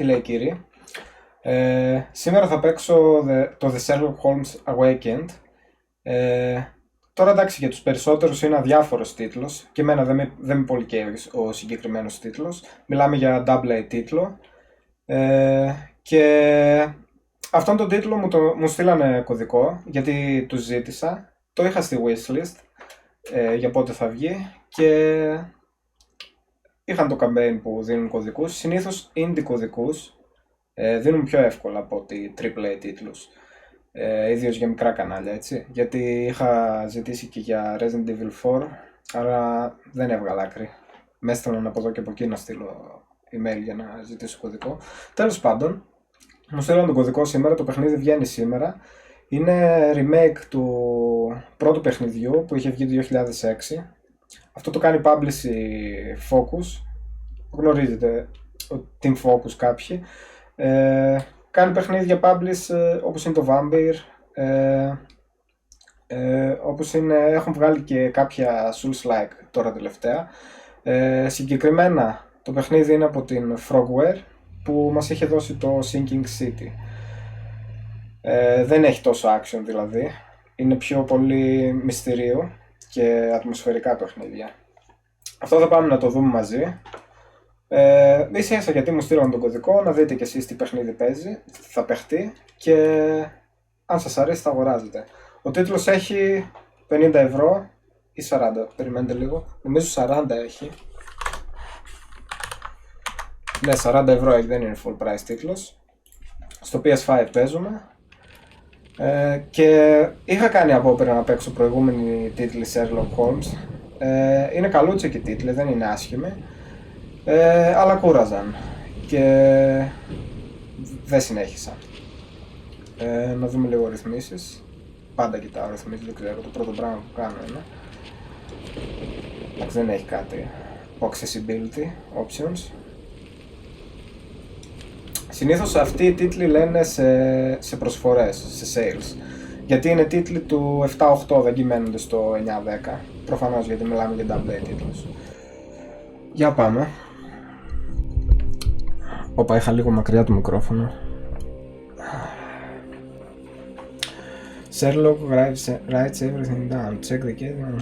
Τι λέει κύριε? Σήμερα θα παίξω το The Sherlock Holmes Awakened. Τώρα εντάξει, για τους περισσότερους είναι αδιάφορος τίτλος και εμένα δεν με πολύ καίει ο συγκεκριμένος τίτλος. Μιλάμε για AA τίτλο και αυτόν τον τίτλο μου στείλανε κωδικό γιατί τους ζήτησα. Το είχα στη wishlist για πότε θα βγει και είχαν το campaign που δίνουν κωδικούς. Συνήθως indie κωδικούς δίνουν πιο εύκολα από ότι AAA τίτλους, ιδίως για μικρά κανάλια, έτσι. Γιατί είχα ζητήσει και για Resident Evil 4, αλλά δεν έβγαλα άκρη. Με έστελναν από εδώ και από εκεί να στείλω email για να ζητήσω κωδικό. Τέλος πάντων, μου στείλαν τον κωδικό σήμερα, το παιχνίδι βγαίνει σήμερα. Είναι remake του πρώτου παιχνιδιού που είχε βγει το 2006. Αυτό το κάνει publish Focus. Γνωρίζετε Team Focus κάποιοι. Κάνει παιχνίδια publish όπως είναι το Vampire, όπως έχουν βγάλει και κάποια Souls-like τώρα τελευταία. Συγκεκριμένα το παιχνίδι είναι από την Frogware που μας είχε δώσει το Sinking City. Δεν έχει τόσο action δηλαδή, είναι πιο πολύ μυστηρίου και ατμοσφαιρικά παιχνίδια. Αυτό θα πάμε να το δούμε μαζί. Ίσα γιατί μου στείλαν τον κωδικό, να δείτε κι εσείς τι παιχνίδι παίζει, θα παιχτεί και αν σας αρέσει θα αγοράζετε. Ο τίτλος έχει 50 ευρώ ή 40, περιμένετε λίγο, νομίζω 40 έχει. Ναι, 40 ευρώ έχει, δεν είναι full price τίτλος. Στο PS5 παίζουμε. Και είχα κάνει απόπειρα να παίξω προηγούμενη τίτλη Sherlock Holmes. Είναι καλούτσικοι τίτλοι, δεν είναι άσχημοι. Αλλά κούραζαν και δεν συνέχισα. Να δούμε λίγο ρυθμίσεις. Πάντα κοιτάω ρυθμίσεις, δεν ξέρω, το πρώτο πράγμα που κάνω είναι. Δεν έχει κάτι. Accessibility options. Συνήθως αυτοί οι τίτλοι λένε σε προσφορές, σε sales. Γιατί είναι τίτλοι του 7-8, δεν κυμαίνονται στο 9-10. Προφανώς γιατί μιλάμε για AA τίτλους. Για πάμε. Όπα, είχα λίγο μακριά το μικρόφωνο. Sherlock writes everything down. Check the case.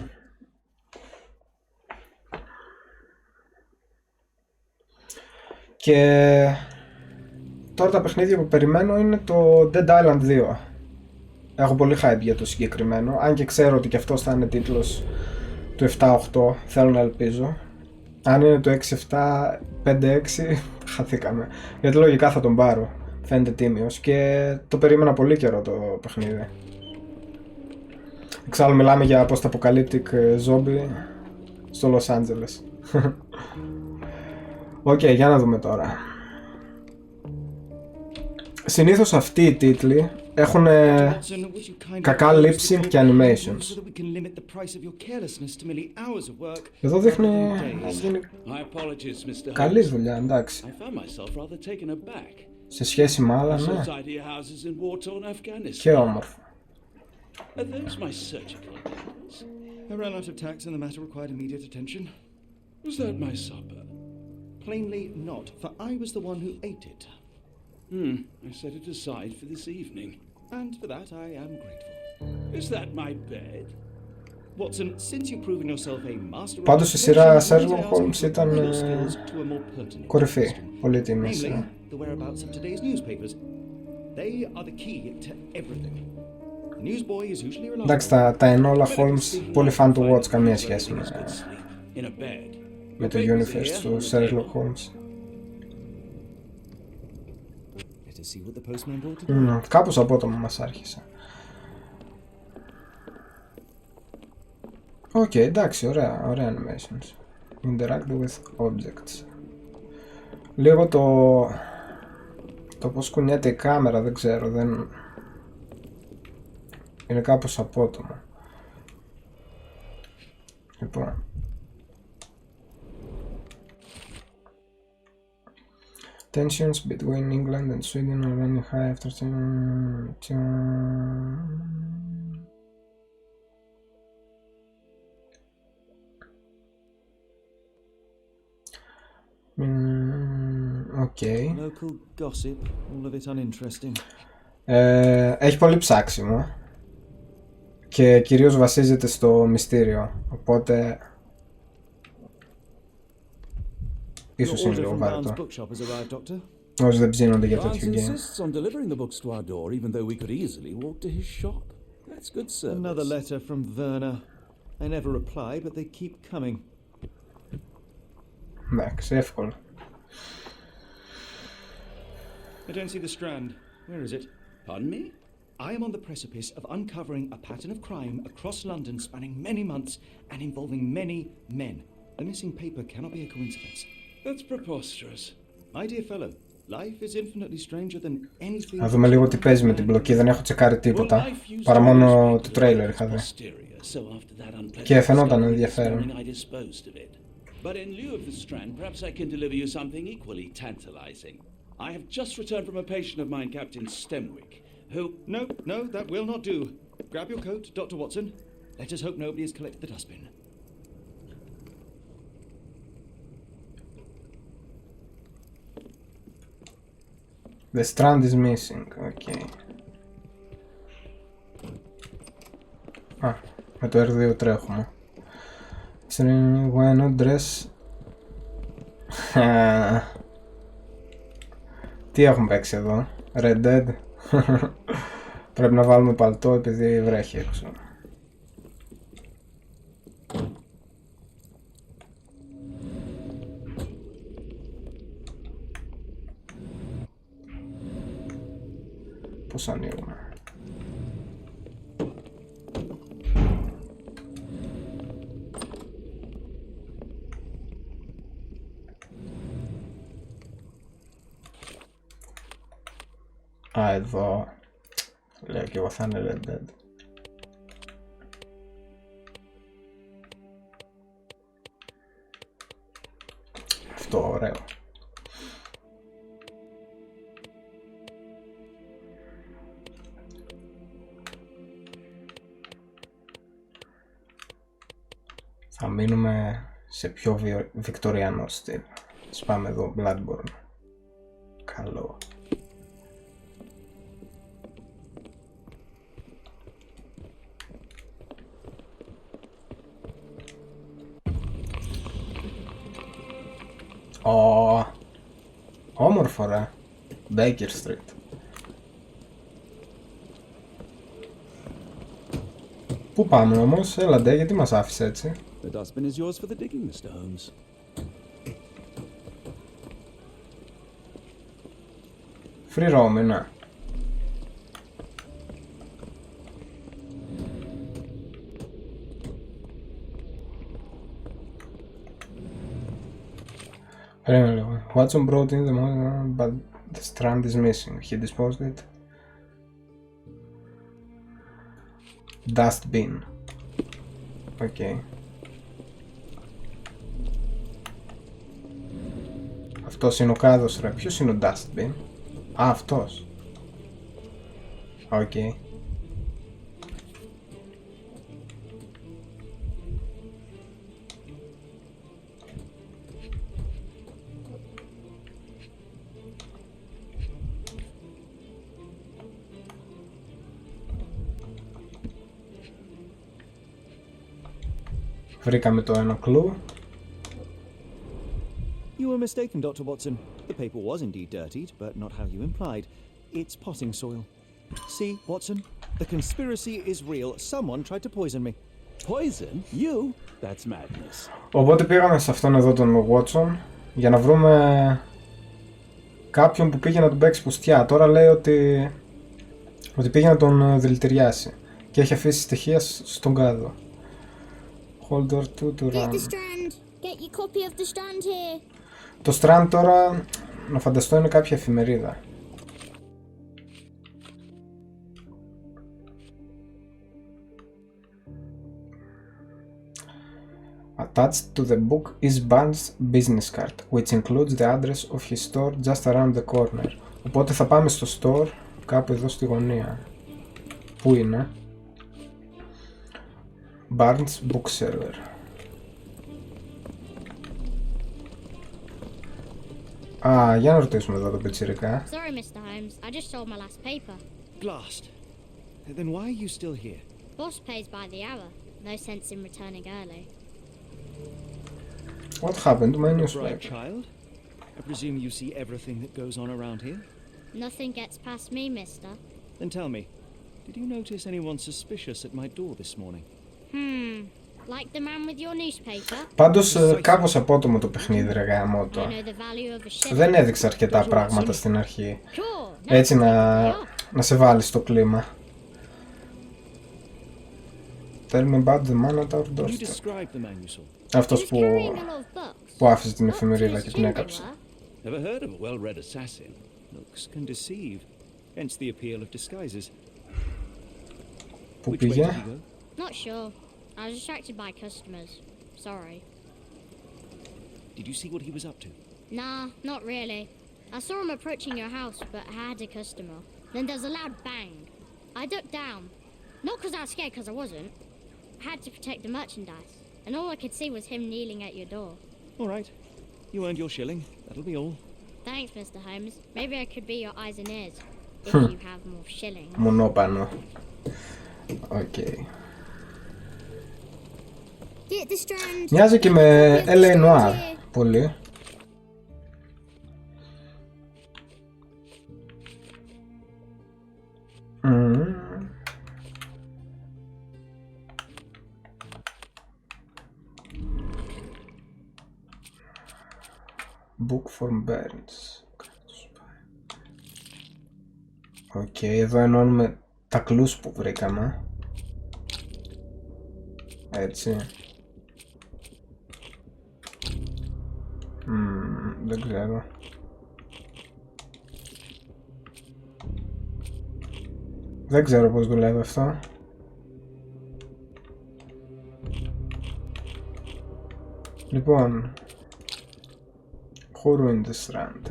Και τώρα τα παιχνίδια που περιμένω είναι το Dead Island 2. Έχω πολύ hype για το συγκεκριμένο, αν και ξέρω ότι και αυτός θα είναι τίτλος του 7-8, θέλω να ελπίζω. Αν είναι το 6-7, 5-6, χαθήκαμε. Γιατί λογικά θα τον πάρω, φαίνεται τίμιος και το περίμενα πολύ καιρό το παιχνίδι. Εξάλλου μιλάμε για post-apocalyptic zombie στο Los Angeles. Οκ, για να δούμε τώρα. Συνήθως αυτοί οι τίτλοι έχουν κακά lip sync και animations. Εδώ δείχνει καλή δουλειά, εντάξει. Σε σχέση με άλλα, ναι. Και όμορφο. Plainly not, for I was the one who ate it. I set it aside for this evening, and for that I am grateful. Is that my bed? Watson, since you've proven yourself a master of Πάντως η σειρά Sherlock Holmes ήταν κορυφή, πολύ τιμή σειρά. The whereabouts of today's newspapers. They are the key to everything. The newsboy is usually reliable. Εντάξει, τα Enola Holmes, πολύ fan to watch, καμία σχέση με το universe του Sherlock Holmes. Κάπως απότομα μας άρχισε. Οκ, εντάξει, ωραία animations. Interact with objects. Λίγο το πως κουνιέται η κάμερα, δεν ξέρω, είναι κάπως απότομο. Λοιπόν, tensions between England and Sweden are running high after Okay. Local gossip, all of it uninteresting. Έχει πολύ ψάξιμο και κυρίως βασίζεται στο μυστήριο, οπότε ίσως είναι λίγο βάρετο. Όσοι δεν ψήνονται για τέτοιο game. Another letter from Werner. I never reply, but they keep coming. Εντάξει, εύκολο. I don't see the Strand. Where is it? Pardon me? I am on the precipice of uncovering a pattern of crime across London spanning many months and involving many men. A missing paper cannot be a coincidence. That's preposterous. My dear fellow, life is infinitely stranger than anything. Να δούμε λίγο τι παίζει με την μπλοκή, δεν έχω τσεκάρει τίποτα. Παρά μόνο το τρέιλερ είχα δει. Και φαινόταν ενδιαφέρον. But in lieu of the Strand, perhaps I can deliver you something equally tantalizing. I have just returned from a patient of mine, Captain Stemwick, who... No, that will not do. Grab your coat, Dr. Watson. Let us hope nobody has collected the dustbin. The Strand is missing, okay. Α, με το R2 τρέχουμε. Why not dress? Τι έχουμε παίξει εδώ? Red Dead. Πρέπει να βάλουμε παλτό επειδή βρέχει έξω. Πώς ανοίγουμε? Α, εδώ. Λέω και εγώ θα είναι Red Dead. Αυτό ωραίο. Θα μείνουμε σε πιο βικτοριανό στυλ. Ας πάμε εδώ, Bloodborne. Καλό. Όμορφο ρε. Baker Street. Πού πάμε όμως, έλαντε, γιατί μας άφησε έτσι? The dustbin is yours for the digging, Mr. Holmes. Free roam, ναι. Περίμενε λίγο. Watson brought in the money, but the Strand is missing. He disposed it. Dustbin. Okay. Αυτός είναι ο κάδος ρε. Ποιος είναι ο Dustbin? Α, αυτός. Οκ. Okay. Βρήκαμε το ένα κλου. You were mistaken, Dr. Watson. The paper was indeed dirtied, but not how you implied. It's potting soil. See, Watson, the conspiracy is real. Someone tried to poison me. Poison? You? That's madness. Οπότε πήγαμε σε αυτόν εδώ τον Watson για να βρούμε κάποιον που πήγε να τον παίξει πουστιά. Τώρα λέει ότι πήγε να τον δηλητηριάσει και έχει αφήσει στοιχεία στον κάδο. Hold or two to run. Get your copy of the Strand here. Το Strand τώρα, να φανταστώ, είναι κάποια εφημερίδα. Attached to the book is Barnes' business card, which includes the address of his store just around the corner. Οπότε θα πάμε στο store, κάπου εδώ στη γωνία. Πού είναι? Barnes Bookseller. Α, για να ρωτήσουμε εδώ το πιτσιρικά. Sorry, Mr. Holmes. I just sold my last paper. Blast. Then why are you still here? Boss pays by the hour. No sense in returning early. What happened to my Bright newspaper? child. I presume you see everything that goes on around here? Nothing gets past me, mister. Then tell me, did you notice anyone suspicious at my door this morning? Like the man with your newspaper? Πάντως κάπως απότομο το παιχνίδι, ρε γαμώτο. I know the value of a shilling. Δεν έδειξε αρκετά πράγματα στην αρχή. Sure. Έτσι να σε βάλει στο κλίμα. Tell me about the man at our Can you doorstep. describe the man you saw? Αυτός He was carrying a που lot of books. άφησε την Not εφημερίδα too και την soon, they έκαψε. were. Never heard of a well-read assassin. Looks can deceive. Hence the appeal of disguises. Πού Which way did πήγε? he go? Not sure. I was distracted by customers. Sorry. Did you see what he was up to? Nah, not really. I saw him approaching your house, but I had a customer. Then there was a loud bang. I ducked down. Not because I was scared, because I wasn't. I had to protect the merchandise. And all I could see was him kneeling at your door. All right. You earned your shilling. That'll be all. Thanks, Mr. Holmes. Maybe I could be your eyes and ears. If you have more shillings. Μονόπανο. Οκ. Get the strand. Μοιάζει και με LA Noir. Πολύ. Book from Burns. Οκ, εδώ ενώνουμε τα κλους που βρήκαμε. Έτσι. Δεν ξέρω. Δεν ξέρω πώς δουλεύει αυτό. Λοιπόν, who ruined the strand?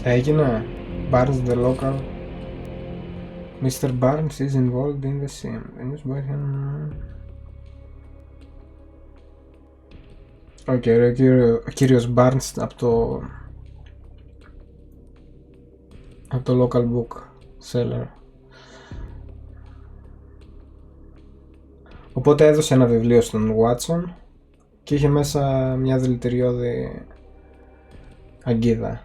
Έγινε. Barnes the local. Mr. Barnes is involved in the scene. Οκ, ο κύριος Barnes από το local book seller. Οπότε έδωσε ένα βιβλίο στον Watson και είχε μέσα μια δηλητηριώδη αγκίδα.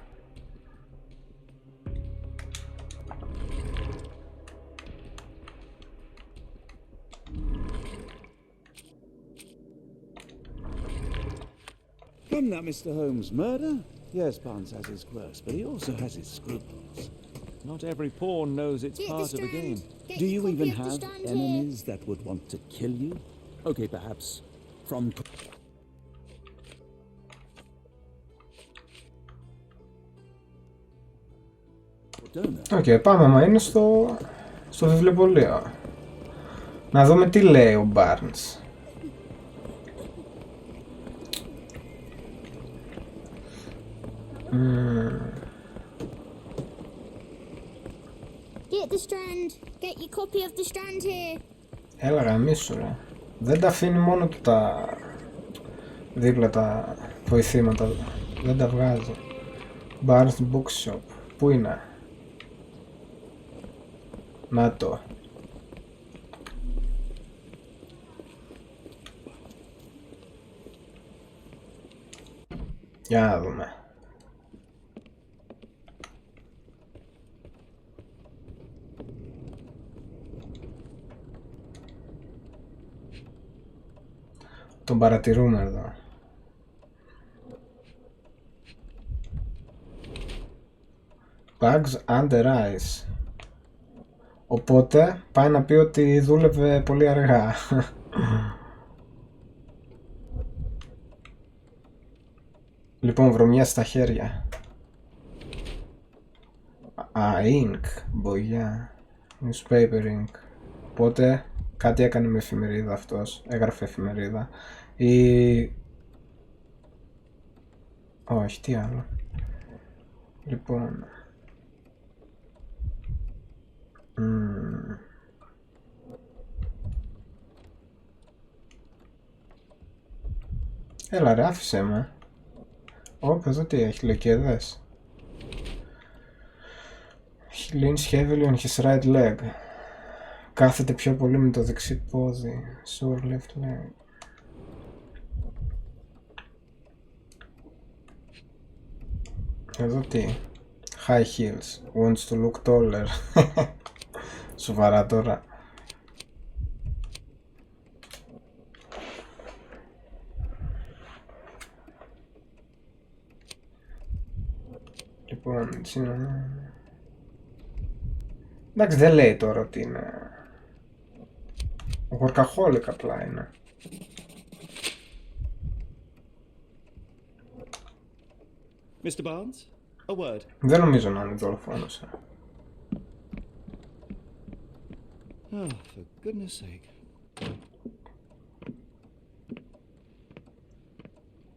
Come now, Mr. Holmes. Murder? Yes, Barnes has his quirks, but he also has his scruples. Not every pawn knows it's Get the part of a strand. game. Get Do your you copy even of the have strand here. enemies that would want to kill you? Okay, perhaps from... Οκ, πάμε, μα είναι στο βιβλιοπωλείο. Να δούμε τι λέει ο Barnes. Get the strand. Get your copy of the strand here. Έλα γαμίσου ρε. Δεν τα αφήνει μόνο του τα δίπλα τα βοηθήματα. Δεν τα βγάζει. Barnes Bookshop. Πού είναι? Να το. Για να δούμε. Τον παρατηρούμε εδώ. Bugs under eyes. Οπότε πάει να πει ότι δούλευε πολύ αργά. Λοιπόν, βρωμιά στα χέρια. Ink, μπογιά. Newspaper ink. Οπότε Κάτι έκανε με εφημερίδα αυτός. Έγραφε εφημερίδα. Όχι, τι άλλο. Λοιπόν... Έλα ρε, άφησέ με. Ωπ, εδώ τι έχει, λεκέδες. He leans heavily on his right leg. Κάθεται πιο πολύ με το δεξί πόδι. Sore left leg. Εδώ τι. High heels. Wants to look taller. Σοβαρά τώρα. Λοιπόν, εντάξει, δεν λέει τώρα ότι είναι workaholic, απλά είναι. Mr. Barnes, a word. Δεν νομίζω να είναι δολοφόνος. Oh, for goodness sake.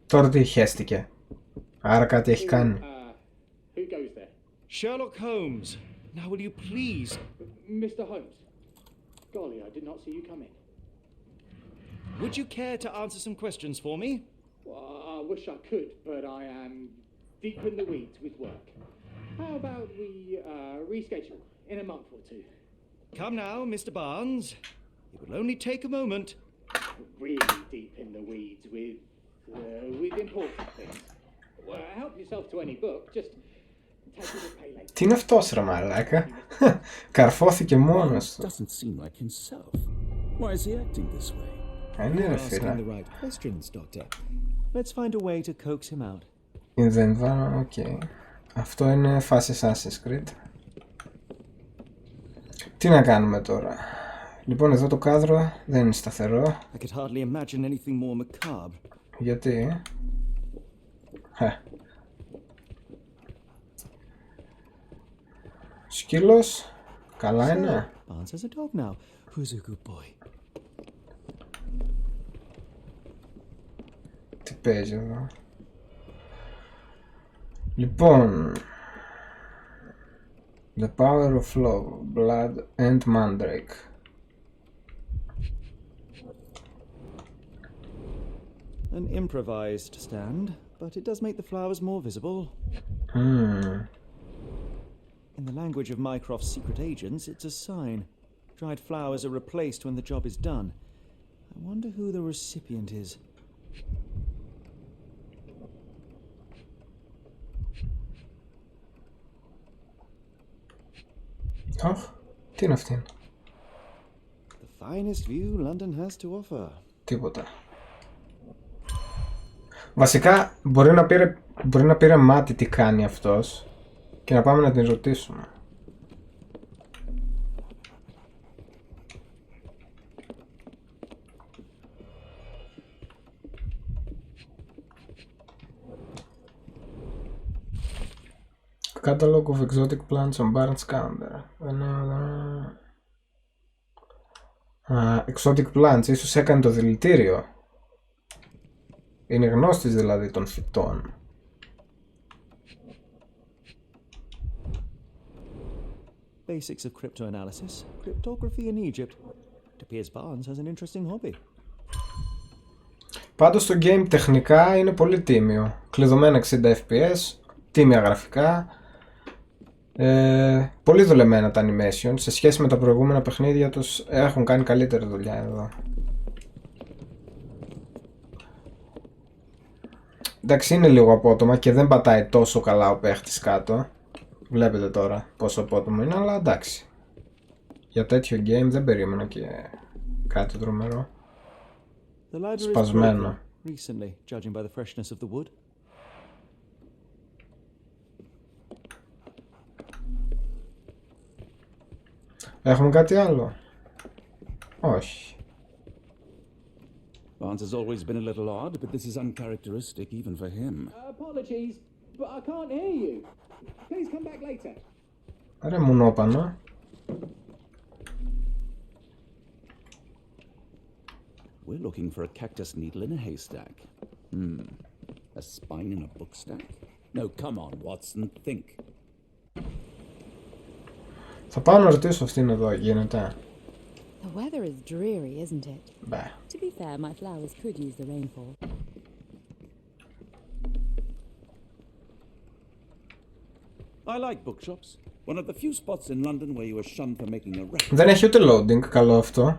Τώρα τι χέστηκε. Άρα κάτι έχει κάνει. Who goes there? Sherlock Holmes. Now will you please... Mr. Holmes. Golly, I did not see you come in. Would you care to answer some questions for me? Well, I wish I could, but I am deep in the weeds with work. How about we reschedule in a month or two? Come now, Mr. Barnes. It will only take a moment. Really deep in the weeds with important things. Well, help yourself to any book, just take it to pay later. Τι είναι αυτός ρε μαλάκα. Καρφώθηκε μόνος του. Doesn't seem like himself. Why is he acting this way? Ναι ρε Asking φίλε. the right questions, Doctor. Let's find a way to coax him out. In the environment, okay. Αυτό είναι φάση Assassin's Creed. Τι να κάνουμε τώρα. Λοιπόν, εδώ το κάδρο δεν είναι σταθερό. I could hardly imagine anything more macabre. Γιατί? Σκύλος. Καλά είναι. Barnes has a dog now. Who's a good boy? Τι παίζει εδώ. Λοιπόν. The power of love, blood and mandrake. An improvised stand, but it does make the flowers more visible. In the language of Mycroft's secret agents, it's a sign. Dried flowers are replaced when the job is done. I wonder who the recipient is. Αχ, τι είναι αυτή. The finest view London has to offer. Τίποτα. Βασικά μπορεί να πήρε μάτι τι κάνει αυτός και να πάμε να την ρωτήσουμε. Catalog of exotic plants on Barnes Counter. Exotic plants, ίσως έκανε το δηλητήριο. Είναι γνώστης δηλαδή των φυτών. Basics of cryptoanalysis, cryptography in Egypt. It appears Barnes has an interesting hobby. Πάντως το game τεχνικά είναι πολύ τίμιο. Κλειδωμένα 60 fps, τίμια γραφικά. Πολύ δουλεμένα τα animation. Σε σχέση με τα προηγούμενα παιχνίδια τους έχουν κάνει καλύτερη δουλειά εδώ. Εντάξει, είναι λίγο απότομα και δεν πατάει τόσο καλά ο παίχτης κάτω. Βλέπετε τώρα πόσο απότομο είναι, αλλά εντάξει. Για τέτοιο game δεν περίμενα και κάτι τρομερό. Σπασμένο. Recently, judging by the freshness of the wood. Έχουμε κάτι άλλο? Όχι. Barnes has always been a little odd, but this is uncharacteristic even for him. Apologies, but I can't hear you. Please come back later. Ρε μουνόπανο. We're looking for a cactus needle in a haystack. A spine in a book stack? No, come on, Watson, think. Θα πάω να ρωτήσω αυτήν εδώ, γίνεται. The weather is dreary, isn't it? Μπα. To be fair, my flowers could use the rainfall. I like bookshops. One of the few spots in London where you are shunned for making a racket. Δεν έχει ούτε loading, καλό αυτό.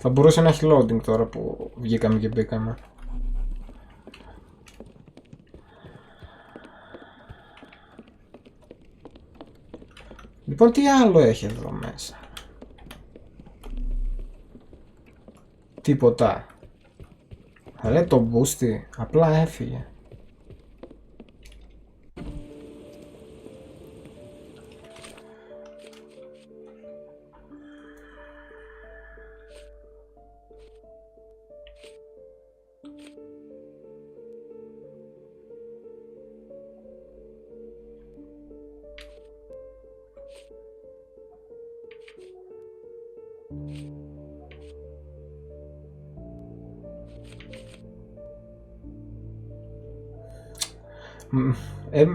Θα μπορούσε να έχει loading τώρα που βγήκαμε και μπήκαμε. Λοιπόν, τι άλλο έχει εδώ μέσα? Τίποτα. Ρε το μπούστι, απλά έφυγε.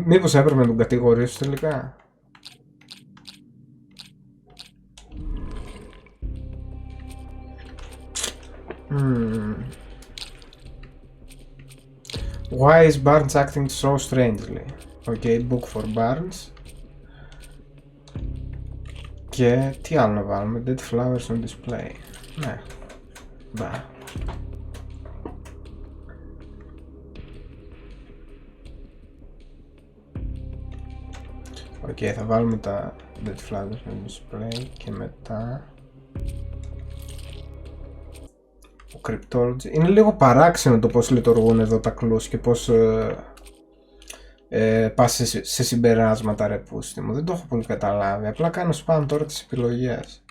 Μήπως έπρεπε να τον κατηγορήσω τελικά? Why is Barnes acting so strangely? Okay, book for Barnes. Και τι άλλο να βάλουμε? Dead flowers on display. Ναι. Μπα. Οκ, θα βάλουμε τα dead flowers on display και μετά ο cryptology. Είναι λίγο παράξενο το πώς λειτουργούν εδώ τα clues και πώς πας σε συμπεράσματα, ρε πούστη μου. Δεν το έχω πολύ καταλάβει. Απλά κάνω spam τώρα τις επιλογές.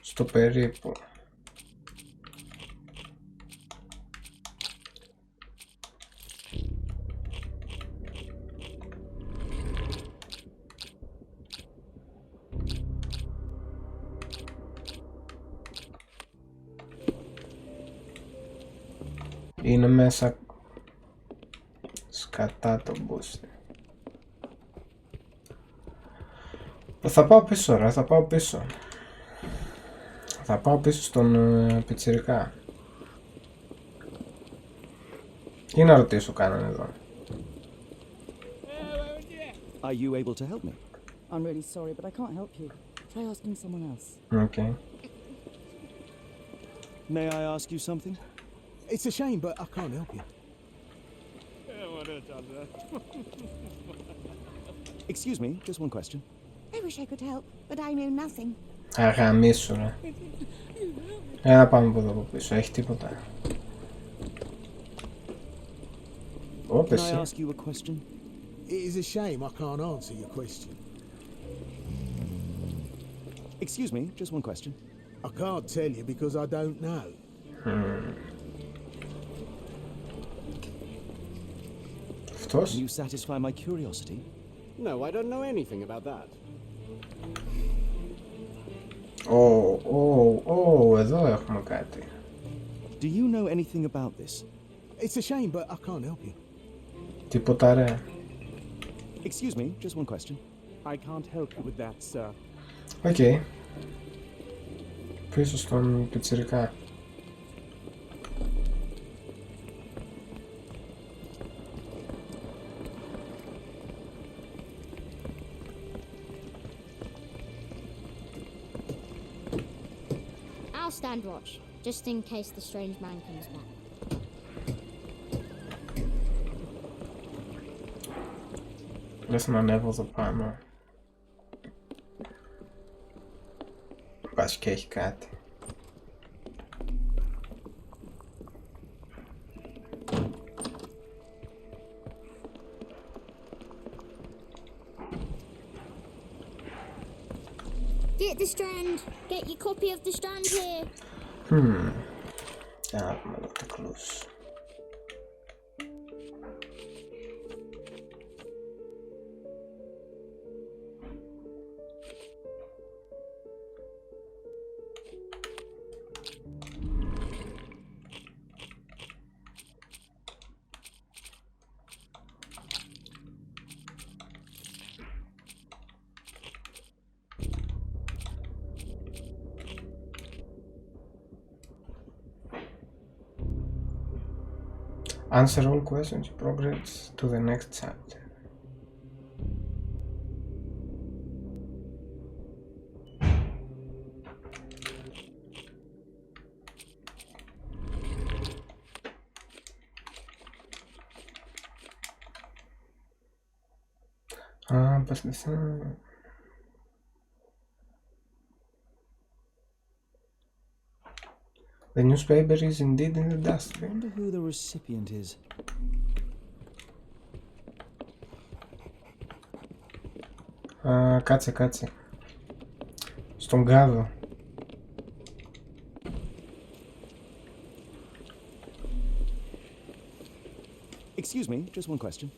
Στο περίπου. Είναι μέσα σκατά το boost. Θα πάω πίσω ρε, θα πάω πίσω. Θα πάω πίσω στον πιτσιρικά. Τι να ρωτήσω κάνανε εδώ? Are you able to help me? I'm really sorry, but I can't help you. Try asking someone else. Okay. May I ask you something? It's a shame, but I can't help you. Excuse me, just one question. I wish I could help, but I know nothing. Αγαμίσου ρε. Να πάμε από εδώ από πίσω, έχει τίποτα? Ω, Can I εσύ. ask you a question? It is a shame I can't answer your question. Excuse me, just one question. I can't tell you because I don't know. Αυτός. Can you satisfy my curiosity? No, I don't know anything about that. Εδώ έχουμε κάτι. Do you know anything about this? It's a shame, but I can't help you. Τίποτα ρε. Excuse me, just one question. I can't help you with that, sir. Οκ. Πίσω στον πιτσιρικά. I'll stand watch, just in case the strange man comes back. Λες να ανέβω εδώ πάνω. Πας και έχει κάτι. Get the strand! Get your copy of the strand here! Για να δούμε εδώ τα κλούς. Answer all questions, progress to the next chapter. Πας μέσα. The newspaper is indeed in the I dustbin. wonder who the recipient is. Κάτσε. Στον κάδο. Excuse me, just one question.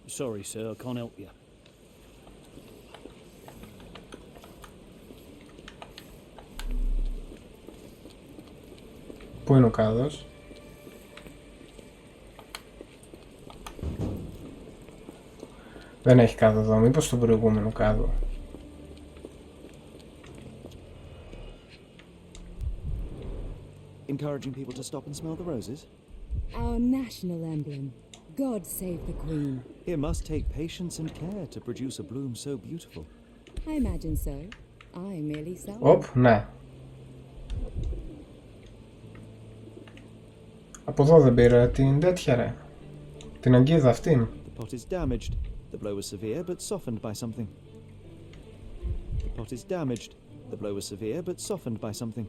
Sorry, sir, I can't help you. Πού είναι ο κάδος? Δεν έχει κάδο εδώ, μήπως στον προηγούμενο κάδο. Encouraging people to stop and smell the roses? Our national emblem. God save the Queen. It must take patience and care to produce a bloom so beautiful. I imagine so. I merely sell. Οπ, ναι. Από εδώ δεν πήρα την τέτοια ρε. Την αγκίδα αυτήν. The pot is damaged. The blow was severe but softened by something. The pot is damaged. The blow was severe but softened by something.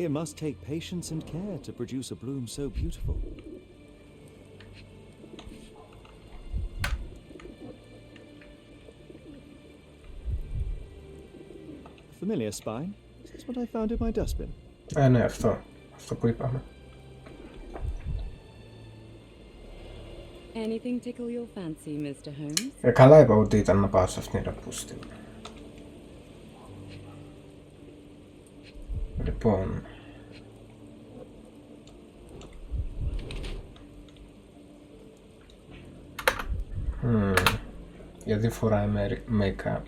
It must take patience and care to produce a bloom so beautiful. A familiar spine? Is this what I found in my dustbin? Ναι, αυτό. Αυτό που είπαμε. Anything tickle your fancy, Mr. Holmes? Καλά είπα ότι ήταν να πάω σε αυτήν την ραπούστη. Λοιπόν... Γιατί φοράει make-up.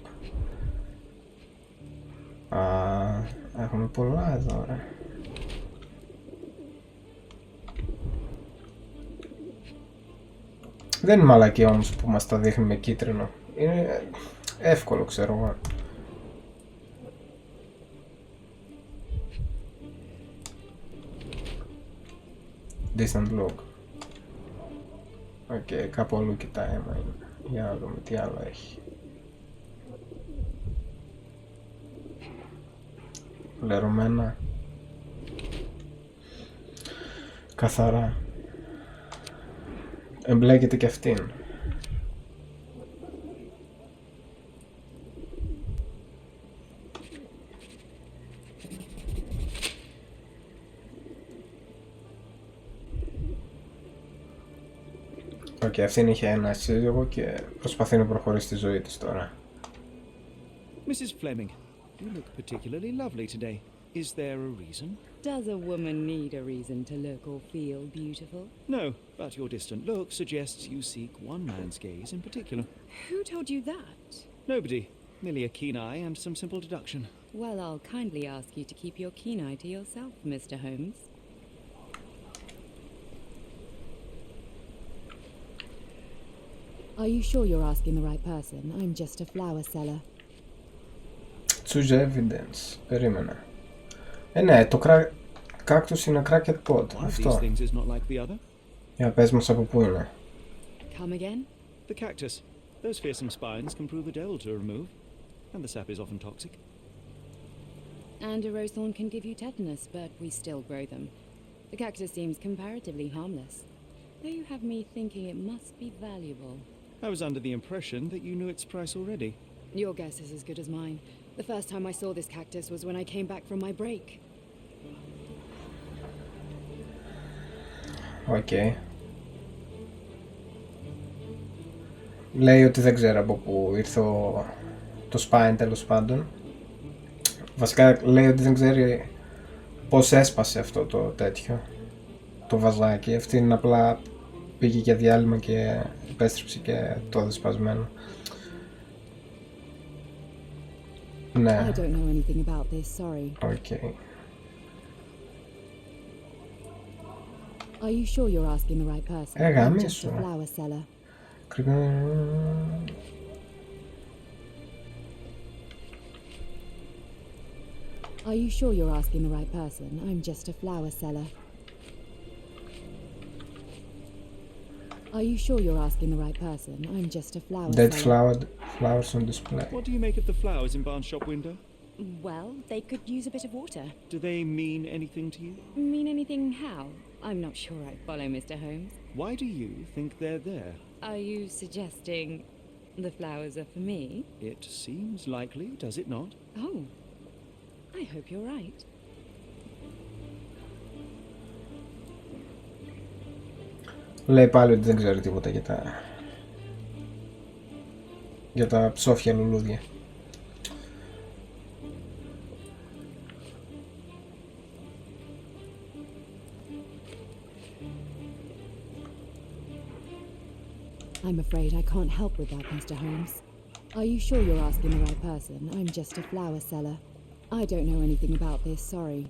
Έχουμε πολλά εδώ ρε. Δεν είναι μαλακή όμως που μας τα δείχνει με κίτρινο. Είναι εύκολο ξέρω εγώ. Distant look. Οκ, κάπου αλλού κοιτάει αίμα είναι. Για να δούμε τι άλλο έχει. Λερωμένα. Καθαρά. Εμπλέκεται και αυτήν. Και αυτήν είχε ένα σύζυγο και προσπαθεί να προχωρήσει τη ζωή της τώρα. Mrs. Fleming, you look particularly lovely today. Is there a reason? Does a woman need a reason to look or feel beautiful? No, but your distant look suggests you seek one man's gaze in particular. Who told you that? Nobody. Merely a keen eye and some simple deduction. Well, I'll kindly ask you to keep your keen eye to yourself, Mr. Holmes. Are you sure you're asking the right person? I'm just a flower seller. Choose evidence. Περίμενα. Ναι, το cactus είναι cracked pot. Αυτό. Για πες μας από πού είναι. Come again? The cactus. Those fearsome spines can prove a devil to remove. And the sap is often toxic. And a rose thorn can give you tetanus, but we still grow them. The cactus seems comparatively harmless. Though you have me thinking it must be valuable. I was under the impression that you knew its price already. Your guess is as good as mine. The first time I saw this cactus was when I came back from my break. Οκ. Λέει ότι δεν ξέρω από πού ήρθε το spine τέλος πάντων. Βασικά λέει ότι δεν ξέρει πώς έσπασε αυτό το τέτοιο. το βαζάκι. Αυτή είναι απλά πήγε για διάλειμμα και επέστρεψε και το έδωσε σπασμένο. Ναι. I don't know anything about this, sorry. Okay. Are you sure you're asking the right person? I'm just a Γαμίσου. flower seller. Are you sure you're asking the right person? I'm just a flower seller. Are you sure you're asking the right person? I'm just a flower Dead seller. flowers on display. What do you make of the flowers in Barnes' shop window? Well, they could use a bit of water. Do they mean anything to you? Mean anything how? I'm not sure I follow, Mr. Holmes. Why do you think they're there? Are you suggesting the flowers are for me? It seems likely, does it not? Oh, I hope you're right. Λέει πάλι ότι δεν ξέρει τίποτα για τα ψόφια λουλούδια. I'm afraid I can't help with that, Mr. Holmes. Are you sure you're asking the right person? I'm just a flower seller. I don't know anything about this, sorry.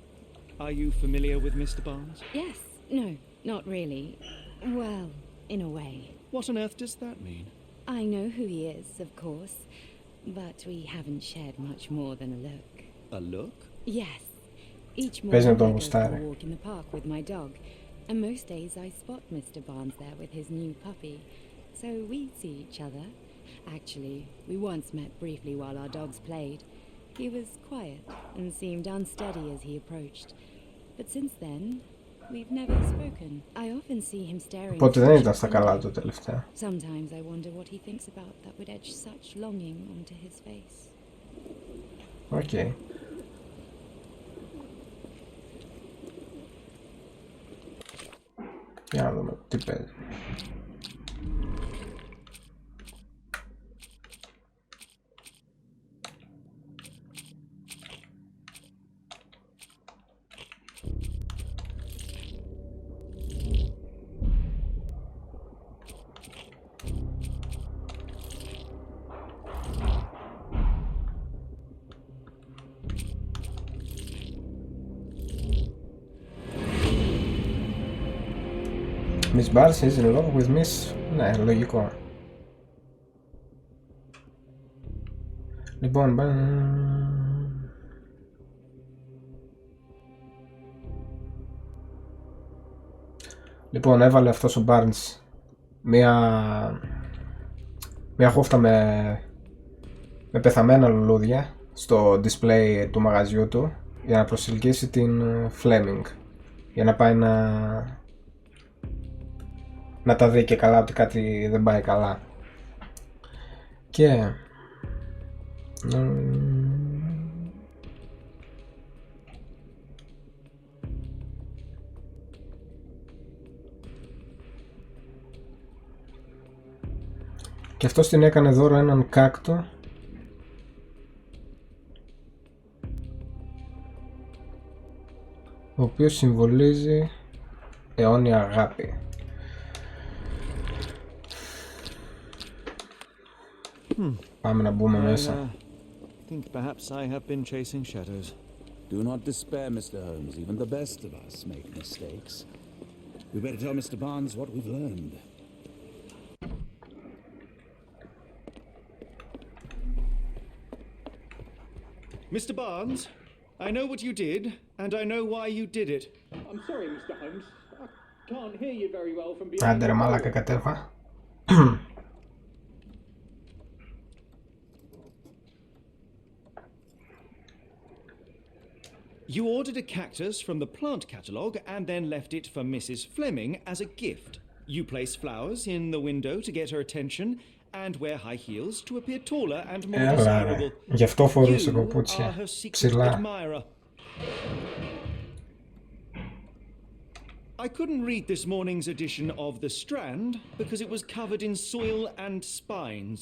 Are you familiar with Mr. Barnes? Yes, no, not really. Well, in a way. What on earth does that mean? I know who he is, of course, but we haven't shared much more than a look. A look? Yes. Each Παίζει να morning τον I go for γουστάρει. a walk in the park with my dog, and most days I spot Mr. Barnes there with his new puppy, so we see each other. Actually, we once met briefly while our dogs played. He was quiet and seemed unsteady as he approached, but since then, we've never spoken. I often see him staring. Οπότε δεν ήταν στα καλά του τελευταία. Sometimes I wonder what he thinks about that would etch such longing onto his face. Οκ. Για να δούμε τι παίζει. Miss Barnes is in love with Miss... Ναι, λογικό. Λοιπόν, έβαλε αυτός ο Barnes μία χούφτα με πεθαμένα λουλούδια στο display του μαγαζιού του για να προσελκύσει την Fleming, για να πάει να τα δει και καλά ότι κάτι δεν πάει καλά. Και αυτός την έκανε δώρο έναν κάκτο ο οποίος συμβολίζει αιώνια αγάπη. Πάμε να μπούμε μέσα. Think perhaps I have been chasing shadows. Do not despair, Mr. Holmes. Even the best of us make mistakes. We better tell Mr. Barnes what we've learned. Mr. Barnes, I know what you did, and I know why you did it. I'm sorry, Mr. Holmes. I can't hear you very well from behind. Άντε ρε μαλάκα, κατέβα. You ordered a cactus from the plant catalogue and then left it for Mrs. Fleming as a gift. You place flowers in the window to get her attention and wear high heels to appear taller and more desirable. Γι' αυτό φορούσε You are παπούτσια her secret ψηλά. admirer. I couldn't read this morning's edition of The Strand because it was covered in soil and spines.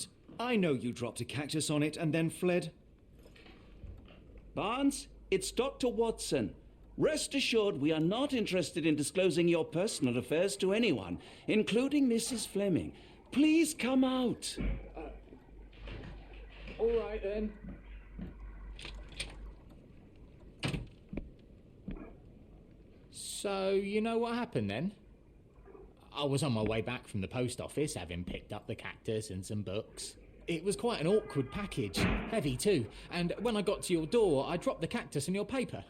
I know you dropped a cactus on it and then fled. Barnes, it's Dr. Watson. Rest assured, we are not interested in disclosing your personal affairs to anyone, including Mrs. Fleming. Please come out. All right then. So, you know what happened then? I was on my way back from the post office, having picked up the cactus and some books. It was quite an awkward package, heavy too, and when I got to your door, I dropped the cactus and your paper.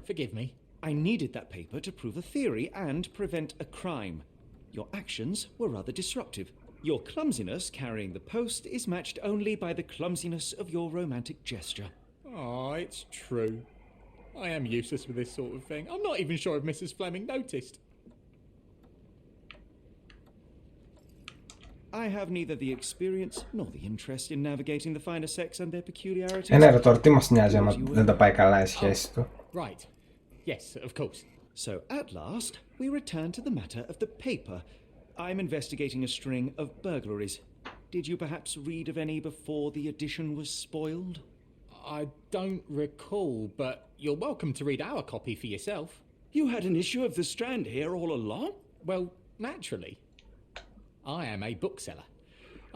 Forgive me. I needed that paper to prove a theory and prevent a crime. Your actions were rather disruptive. Your clumsiness carrying the post is matched only by the clumsiness of your romantic gesture. Oh, it's true. I am useless with this sort of thing. I'm not even sure if Mrs. Fleming noticed. I have neither the experience nor the interest in navigating the finer sex and their peculiarities. Ναι, ρε, τώρα τι μας νοιάζει άμα δεν τα πάει καλά η σχέση του. Right. Yes, of course. So, at last, we return to the matter of the paper. I'm investigating a string of burglaries. Did you perhaps read of any before the edition was spoiled? I don't recall, but you're welcome to read our copy for yourself. You had an issue of The Strand here all along? Well, naturally. I am a bookseller.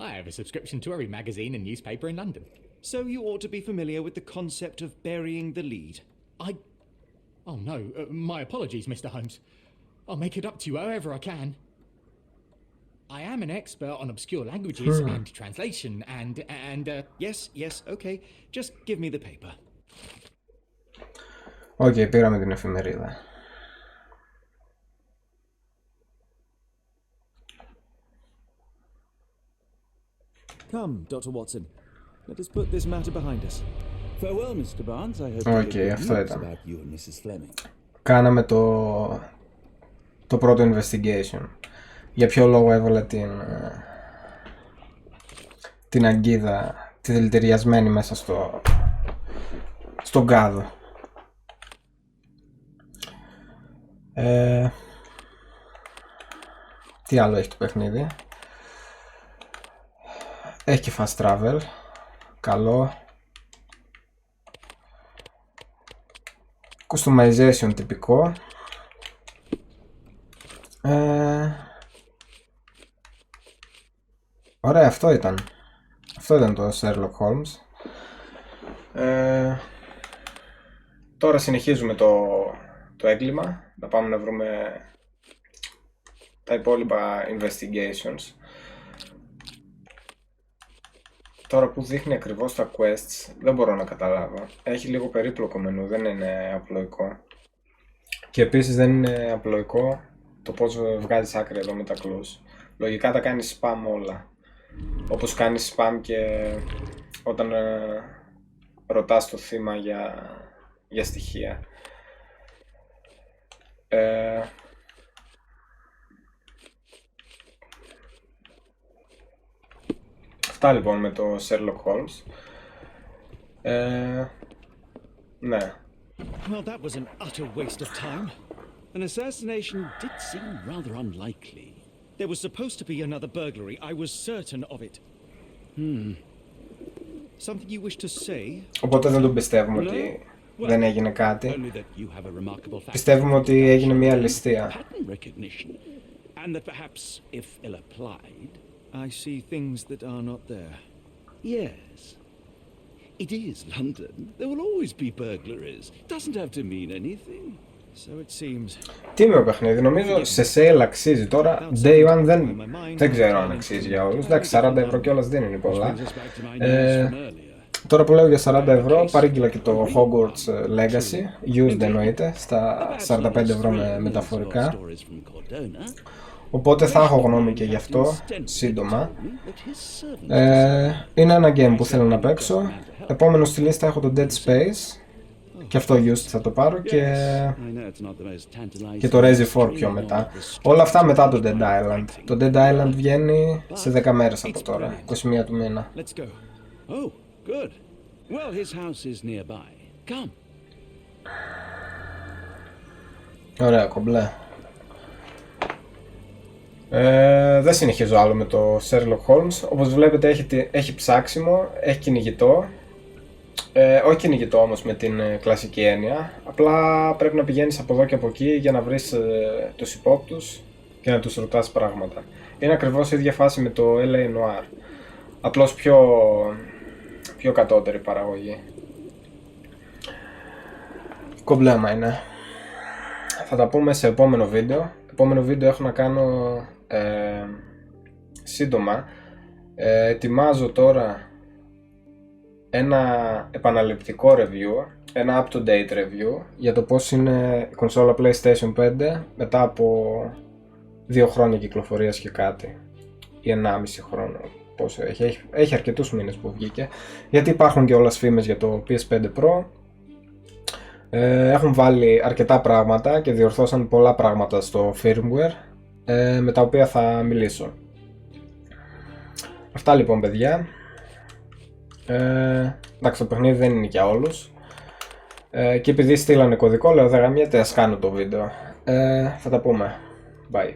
I have a subscription to every magazine and newspaper in London. So you ought to be familiar with the concept of burying the lead. Oh no, my apologies, Mr. Holmes. I'll make it up to you however I can. I am an expert on obscure languages and translation and Yes, okay. Just give me the paper. Οκ, πήραμε την εφημερίδα. Come, Dr. Watson. Let us put this matter behind us. Farewell, Mr. Barnes. I hope Okay, αυτό ήταν. about you and Mrs. Fleming. Κάναμε το πρώτο investigation. Για ποιο λόγο έβαλε την αγκίδα, τη δηλητηριασμένη μέσα στον κάδο. Τι άλλο έχει το παιχνίδι? Έχει και fast travel. Καλό. Customization τυπικό. Ωραία, αυτό ήταν. Αυτό ήταν το Sherlock Holmes. Τώρα συνεχίζουμε το έγκλημα. Να πάμε να βρούμε τα υπόλοιπα investigations. Τώρα που δείχνει ακριβώς τα quests δεν μπορώ να καταλάβω. Έχει λίγο περίπλοκο μενού, δεν είναι απλοϊκό. Και επίσης δεν είναι απλοϊκό το πώς βγάζεις άκρη εδώ με τα clues. Λογικά τα κάνεις spam όλα. Όπως κάνεις spam και όταν ρωτάς το θύμα για στοιχεία. Αυτά λοιπόν με το Sherlock Holmes. Ναι. Well, that was an utter waste of time. An assassination did seem rather unlikely. There was supposed to be another burglary. I was certain of it. Something you wish to say? Οπότε δεν τον πιστεύουμε ότι δεν έγινε κάτι. Πιστεύουμε ότι έγινε μια ληστεία. And that perhaps if ill applied, I see things that are not there. yes. It is London. There will always be burglaries. Doesn't have to mean anything. So it seems. Τίμιο παιχνίδι, νομίζω σε sale αξίζει. Τώρα Day One δεν ξέρω αν αξίζει για όλους. Εντάξει, 40 ευρώ κιόλας δεν είναι πολλά. Τώρα που λέω για 40 ευρώ, παρήγγειλα και το Hogwarts Legacy, used εννοείται, στα 45 ευρώ με μεταφορικά. Οπότε θα έχω γνώμη και γι' αυτό, σύντομα. Είναι ένα game που θέλω να παίξω. Επόμενο στη λίστα έχω το Dead Space. Και αυτό used θα το πάρω και το Resi 4 πιο μετά. Όλα αυτά μετά το Dead Island. Το Dead Island βγαίνει σε 10 μέρες από τώρα, 21 του μήνα. Oh, good. Well, his house is nearby. Come. Ωραία, κομπλέ. Δεν συνεχίζω άλλο με το Sherlock Holmes. Όπως βλέπετε έχει ψάξιμο, έχει κυνηγητό. Όχι κυνηγητό όμως με την κλασική έννοια, απλά πρέπει να πηγαίνεις από εδώ και από εκεί για να βρεις τους υπόπτους και να τους ρωτάς πράγματα. Είναι ακριβώς η ίδια φάση με το LA Noir, απλώς πιο κατώτερη παραγωγή. Κομπλέμα είναι. Θα τα πούμε σε επόμενο βίντεο. Επόμενο βίντεο έχω να κάνω σύντομα. Ετοιμάζω τώρα ένα επαναληπτικό review, ένα up-to-date review για το πώς είναι η κονσόλα PlayStation 5 μετά από 2 χρόνια κυκλοφορίας και κάτι, ή 1,5 χρόνο, πόσο έχει αρκετούς μήνες που βγήκε, γιατί υπάρχουν και όλες φήμες για το PS5 Pro. Έχουν βάλει αρκετά πράγματα και διορθώσαν πολλά πράγματα στο firmware, με τα οποία θα μιλήσω. Αυτά λοιπόν παιδιά. Εντάξει, το παιχνίδι δεν είναι για όλους, και επειδή στείλανε κωδικό λέω δεν γαμιέται, ας κάνω το βίντεο. Θα τα πούμε. Bye.